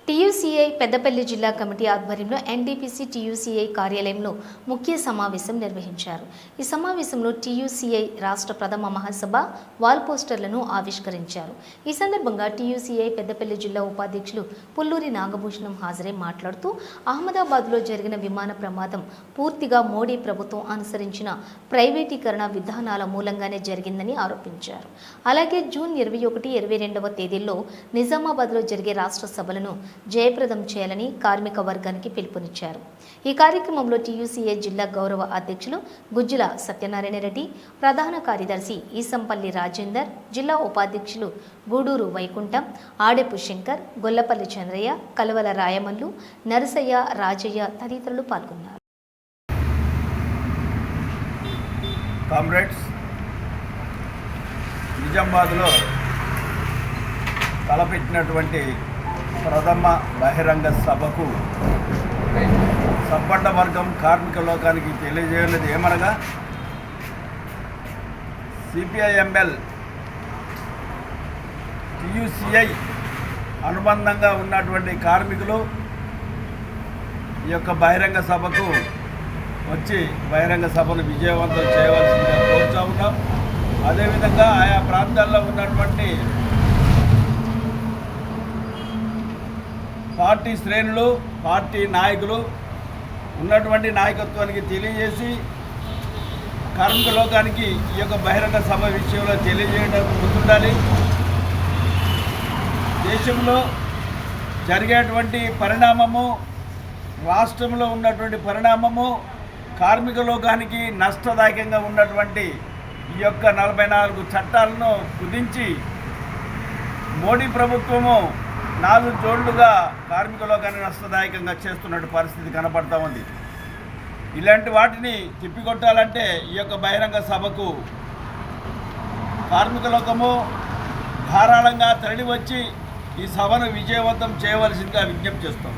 TUCI Peddapalli జిల్లా committee ఆధ్వర్యంలో NDPC TUCI కార్యాలయంలో ముఖ్య సమావేశం నిర్వహించారు. ఈ సమావేశంలో టీయూసీఐ రాష్ట్ర ప్రథమ మహాసభ వాల్ పోస్టర్లను ఆవిష్కరించారు. ఈ సందర్భంగా టీయూసీఐ పెద్దపల్లి జిల్లా ఉపాధ్యక్షులు పుల్లూరి నాగభూషణం హాజరై మాట్లాడుతూ అహ్మదాబాద్లో జరిగిన విమాన ప్రమాదం పూర్తిగా మోడీ ప్రభుత్వం అనుసరించిన ప్రైవేటీకరణ విధానాల మూలంగానే జరిగిందని ఆరోపించారు. అలాగే జూన్ 21, 22వ తేదీల్లో నిజామాబాద్లో జరిగే రాష్ట్ర సభలను జయప్రదం చేయాలని కార్మిక వర్గానికి పిలుపునిచ్చారు. ఈ కార్యక్రమంలో టీయూసీఐ జిల్లా గౌరవ అధ్యక్షులు గుజ్జుల సత్యనారాయణ రెడ్డి, ప్రధాన కార్యదర్శి ఈసంపల్లి రాజేందర్, జిల్లా ఉపాధ్యక్షులు గూడూరు వైకుంఠం, ఆడెపు శంకర్, గొల్లపల్లి చంద్రయ్య, కలవల రాయమల్లు, నరసయ్య, రాజయ్య తదితరులు పాల్గొన్నారు. కామ్రేడ్స్, నిజామాబాద్లో తలపెట్టినటువంటి ప్రథమ బహిరంగ సభకు సబ్బండ వర్గం కార్మిక లోకానికి తెలియజేయలేదు ఏమనగా సిపిఐఎంఎల్ టీయూసీఐ అనుబంధంగా ఉన్నటువంటి కార్మికులు ఈ యొక్క బహిరంగ సభకు వచ్చి బహిరంగ సభను విజయవంతం చేయవలసిందిగా కోరుతూ ఉన్నాం. అదేవిధంగా ఆయా ప్రాంతాల్లో ఉన్నటువంటి పార్టీ శ్రేణులు, పార్టీ నాయకులు ఉన్నటువంటి నాయకత్వానికి తెలియజేసి కార్మిక లోకానికి ఈ యొక్క బహిరంగ సభ విషయంలో తెలియజేయడానికి ముందుండాలి. దేశంలో జరిగేటువంటి పరిణామము, రాష్ట్రంలో ఉన్నటువంటి పరిణామము కార్మిక లోకానికి నష్టదాయకంగా ఉన్నటువంటి ఈ యొక్క 44 చట్టాలను కుదించి మోడీ ప్రభుత్వము 4 జోళ్లుగా కార్మిక లోకాన్ని నష్టదాయకంగా చేస్తున్నట్టు పరిస్థితి కనపడతా ఉంది. ఇలాంటి వాటిని తిప్పికొట్టాలంటే ఈ యొక్క బహిరంగ సభకు కార్మిక లోకము ధారాళంగా తరలి వచ్చి ఈ సభను విజయవంతం చేయవలసిందిగా విజ్ఞప్తి చేస్తాం.